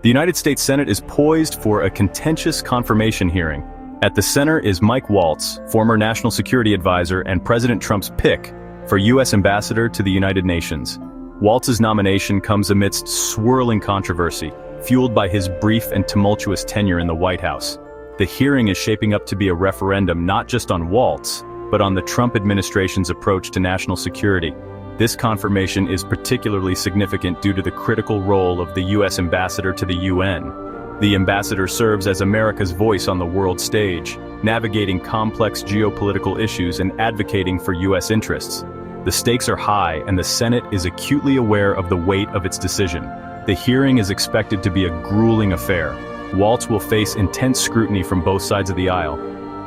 The United States Senate is poised for a contentious confirmation hearing. At the center is Mike Waltz, former National Security Advisor and President Trump's pick for U.S. Ambassador to the United Nations. Waltz's nomination comes amidst swirling controversy, fueled by his brief and tumultuous tenure in the White House. The hearing is shaping up to be a referendum not just on Waltz, but on the Trump administration's approach to national security. This confirmation is particularly significant due to the critical role of the U.S. ambassador to the UN. The ambassador serves as America's voice on the world stage, navigating complex geopolitical issues and advocating for U.S. interests. The stakes are high, and the Senate is acutely aware of the weight of its decision. The hearing is expected to be a grueling affair. Waltz will face intense scrutiny from both sides of the aisle.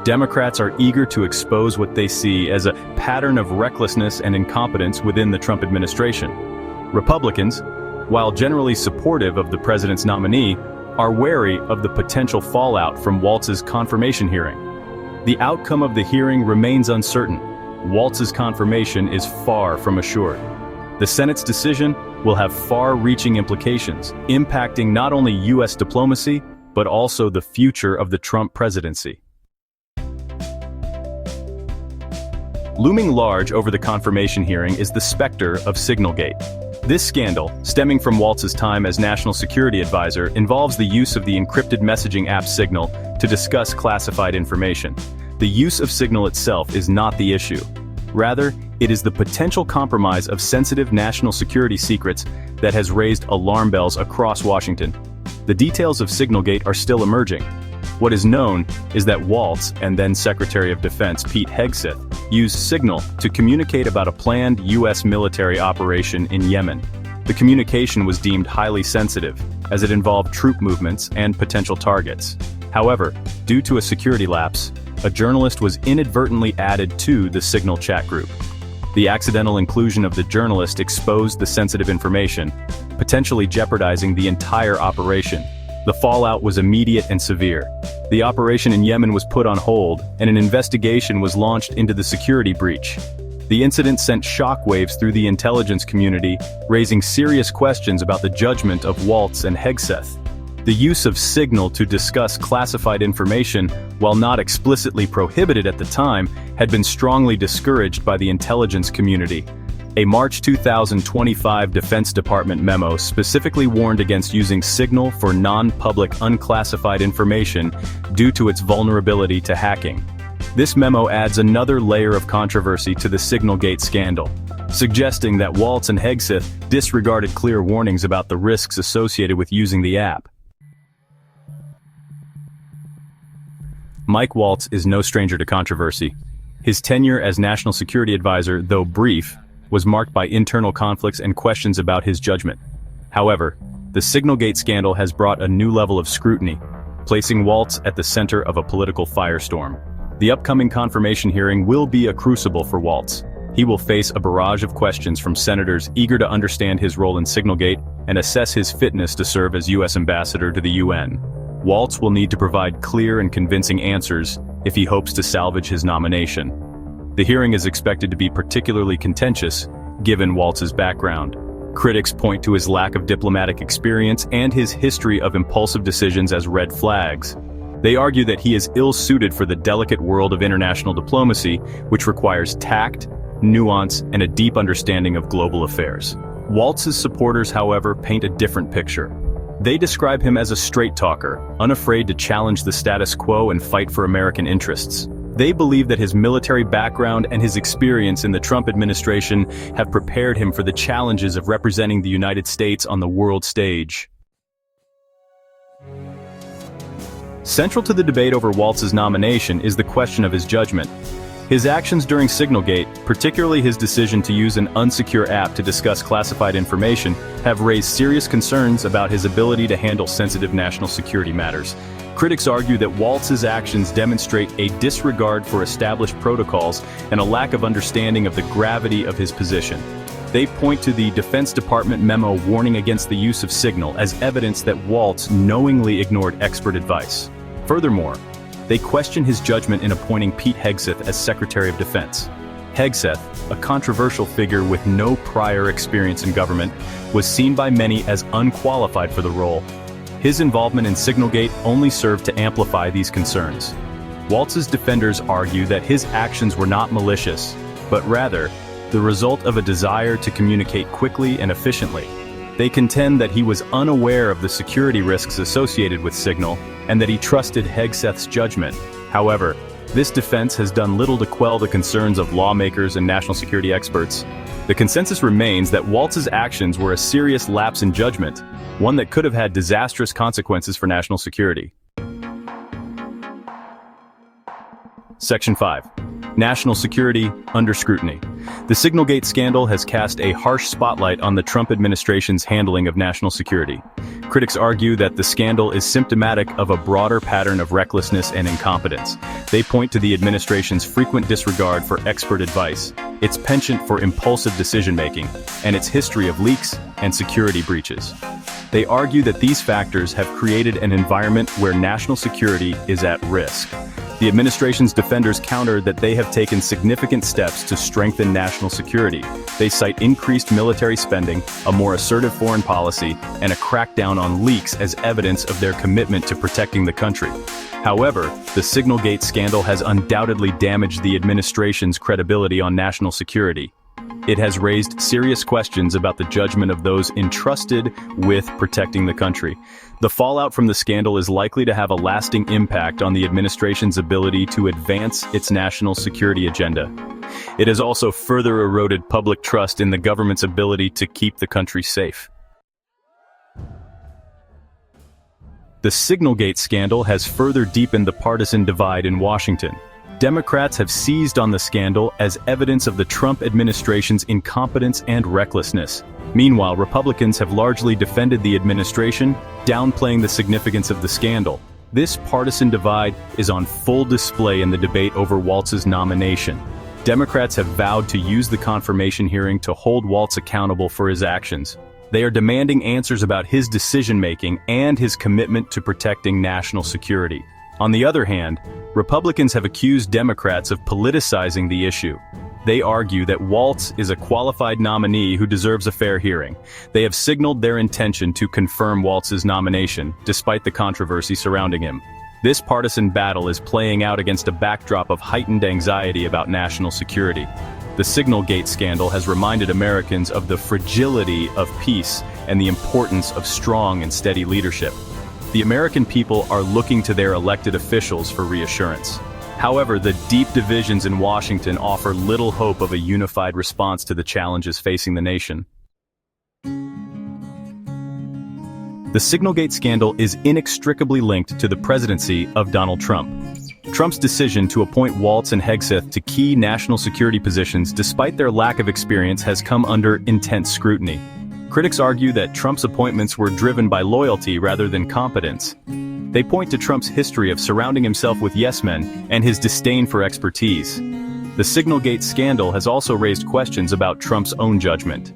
Democrats are eager to expose what they see as a pattern of recklessness and incompetence within the Trump administration. Republicans, while generally supportive of the president's nominee, are wary of the potential fallout from Waltz's confirmation hearing. The outcome of the hearing remains uncertain. Waltz's confirmation is far from assured. The Senate's decision will have far-reaching implications, impacting not only U.S. diplomacy, but also the future of the Trump presidency. Looming large over the confirmation hearing is the specter of Signalgate. This scandal, stemming from Waltz's time as National Security Advisor, involves the use of the encrypted messaging app Signal to discuss classified information. The use of Signal itself is not the issue. Rather, it is the potential compromise of sensitive national security secrets that has raised alarm bells across Washington. The details of Signalgate are still emerging. What is known is that Waltz and then Secretary of Defense Pete Hegseth used Signal to communicate about a planned U.S. military operation in Yemen. The communication was deemed highly sensitive, as it involved troop movements and potential targets. However, due to a security lapse, a journalist was inadvertently added to the Signal chat group. The accidental inclusion of the journalist exposed the sensitive information, potentially jeopardizing the entire operation. The fallout was immediate and severe. The operation in Yemen was put on hold, and an investigation was launched into the security breach. The incident sent shockwaves through the intelligence community, raising serious questions about the judgment of Waltz and Hegseth. The use of Signal to discuss classified information, while not explicitly prohibited at the time, had been strongly discouraged by the intelligence community. A March 2025 Defense Department memo specifically warned against using Signal for non-public unclassified information due to its vulnerability to hacking. This memo adds another layer of controversy to the Signalgate scandal, suggesting that Waltz and Hegseth disregarded clear warnings about the risks associated with using the app. Mike Waltz is no stranger to controversy. His tenure as National Security Advisor, though brief, was marked by internal conflicts and questions about his judgment. However, the Signalgate scandal has brought a new level of scrutiny, placing Waltz at the center of a political firestorm. The upcoming confirmation hearing will be a crucible for Waltz. He will face a barrage of questions from senators eager to understand his role in Signalgate and assess his fitness to serve as U.S. ambassador to the UN. Waltz will need to provide clear and convincing answers if he hopes to salvage his nomination. The hearing is expected to be particularly contentious, given Waltz's background. Critics point to his lack of diplomatic experience and his history of impulsive decisions as red flags. They argue that he is ill-suited for the delicate world of international diplomacy, which requires tact, nuance, and a deep understanding of global affairs. Waltz's supporters, however, paint a different picture. They describe him as a straight-talker, unafraid to challenge the status quo and fight for American interests. They believe that his military background and his experience in the Trump administration have prepared him for the challenges of representing the United States on the world stage. Central to the debate over Waltz's nomination is the question of his judgment. His actions during Signalgate, particularly his decision to use an unsecure app to discuss classified information, have raised serious concerns about his ability to handle sensitive national security matters. Critics argue that Waltz's actions demonstrate a disregard for established protocols and a lack of understanding of the gravity of his position. They point to the Defense Department memo warning against the use of Signal as evidence that Waltz knowingly ignored expert advice. Furthermore, they question his judgment in appointing Pete Hegseth as Secretary of Defense. Hegseth, a controversial figure with no prior experience in government, was seen by many as unqualified for the role. His involvement in Signalgate only served to amplify these concerns. Waltz's defenders argue that his actions were not malicious, but rather the result of a desire to communicate quickly and efficiently. They contend that he was unaware of the security risks associated with Signal and that he trusted Hegseth's judgment. However, this defense has done little to quell the concerns of lawmakers and national security experts. The consensus remains that Waltz's actions were a serious lapse in judgment, one that could have had disastrous consequences for national security. Section 5. National security under scrutiny. The Signalgate scandal has cast a harsh spotlight on the Trump administration's handling of national security. Critics argue that the scandal is symptomatic of a broader pattern of recklessness and incompetence. They point to the administration's frequent disregard for expert advice, its penchant for impulsive decision-making, and its history of leaks and security breaches. They argue that these factors have created an environment where national security is at risk. The administration's defenders counter that they have taken significant steps to strengthen national security. They cite increased military spending, a more assertive foreign policy, and a crackdown on leaks as evidence of their commitment to protecting the country. However, the Signalgate scandal has undoubtedly damaged the administration's credibility on national security. It has raised serious questions about the judgment of those entrusted with protecting the country. The fallout from the scandal is likely to have a lasting impact on the administration's ability to advance its national security agenda. It has also further eroded public trust in the government's ability to keep the country safe. The Signalgate scandal has further deepened the partisan divide in Washington. Democrats have seized on the scandal as evidence of the Trump administration's incompetence and recklessness. Meanwhile, Republicans have largely defended the administration, downplaying the significance of the scandal. This partisan divide is on full display in the debate over Waltz's nomination. Democrats have vowed to use the confirmation hearing to hold Waltz accountable for his actions. They are demanding answers about his decision-making and his commitment to protecting national security. On the other hand, Republicans have accused Democrats of politicizing the issue. They argue that Waltz is a qualified nominee who deserves a fair hearing. They have signaled their intention to confirm Waltz's nomination, despite the controversy surrounding him. This partisan battle is playing out against a backdrop of heightened anxiety about national security. The Signalgate scandal has reminded Americans of the fragility of peace and the importance of strong and steady leadership. The American people are looking to their elected officials for reassurance. However, the deep divisions in Washington offer little hope of a unified response to the challenges facing the nation. The Signalgate scandal is inextricably linked to the presidency of Donald Trump. Trump's decision to appoint Waltz and Hegseth to key national security positions despite their lack of experience has come under intense scrutiny. Critics argue that Trump's appointments were driven by loyalty rather than competence. They point to Trump's history of surrounding himself with yes-men and his disdain for expertise. The Signalgate scandal has also raised questions about Trump's own judgment.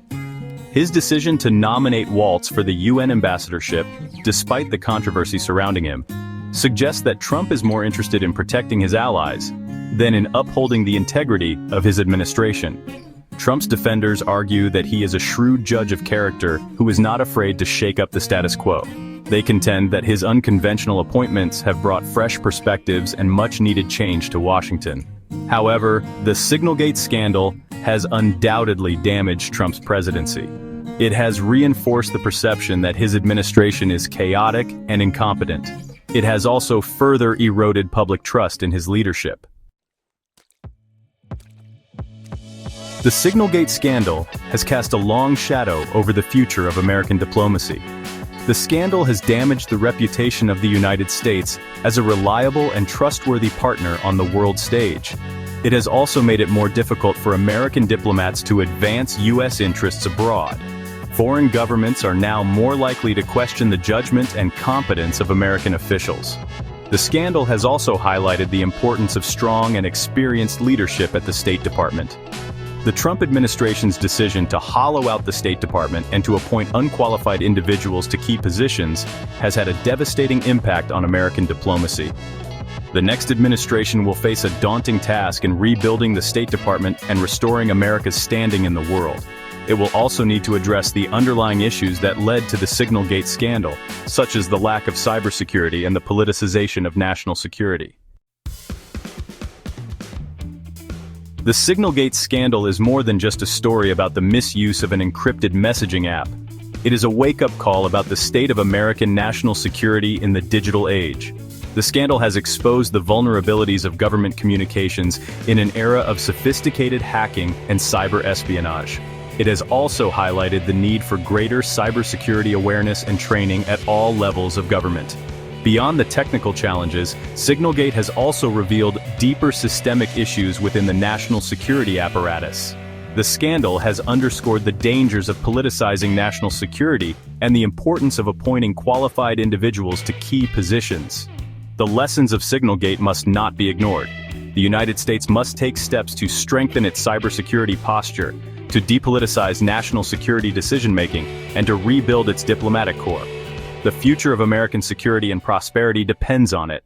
His decision to nominate Waltz for the UN ambassadorship, despite the controversy surrounding him, suggests that Trump is more interested in protecting his allies than in upholding the integrity of his administration. Trump's defenders argue that he is a shrewd judge of character who is not afraid to shake up the status quo. They contend that his unconventional appointments have brought fresh perspectives and much-needed change to Washington. However, the Signalgate scandal has undoubtedly damaged Trump's presidency. It has reinforced the perception that his administration is chaotic and incompetent. It has also further eroded public trust in his leadership. The Signalgate scandal has cast a long shadow over the future of American diplomacy. The scandal has damaged the reputation of the United States as a reliable and trustworthy partner on the world stage. It has also made it more difficult for American diplomats to advance U.S. interests abroad. Foreign governments are now more likely to question the judgment and competence of American officials. The scandal has also highlighted the importance of strong and experienced leadership at the State Department. The Trump administration's decision to hollow out the State Department and to appoint unqualified individuals to key positions has had a devastating impact on American diplomacy. The next administration will face a daunting task in rebuilding the State Department and restoring America's standing in the world. It will also need to address the underlying issues that led to the Signalgate scandal, such as the lack of cybersecurity and the politicization of national security. The Signalgate scandal is more than just a story about the misuse of an encrypted messaging app. It is a wake-up call about the state of American national security in the digital age. The scandal has exposed the vulnerabilities of government communications in an era of sophisticated hacking and cyber espionage. It has also highlighted the need for greater cybersecurity awareness and training at all levels of government. Beyond the technical challenges, Signalgate has also revealed deeper systemic issues within the national security apparatus. The scandal has underscored the dangers of politicizing national security and the importance of appointing qualified individuals to key positions. The lessons of Signalgate must not be ignored. The United States must take steps to strengthen its cybersecurity posture, to depoliticize national security decision-making, and to rebuild its diplomatic corps. The future of American security and prosperity depends on it.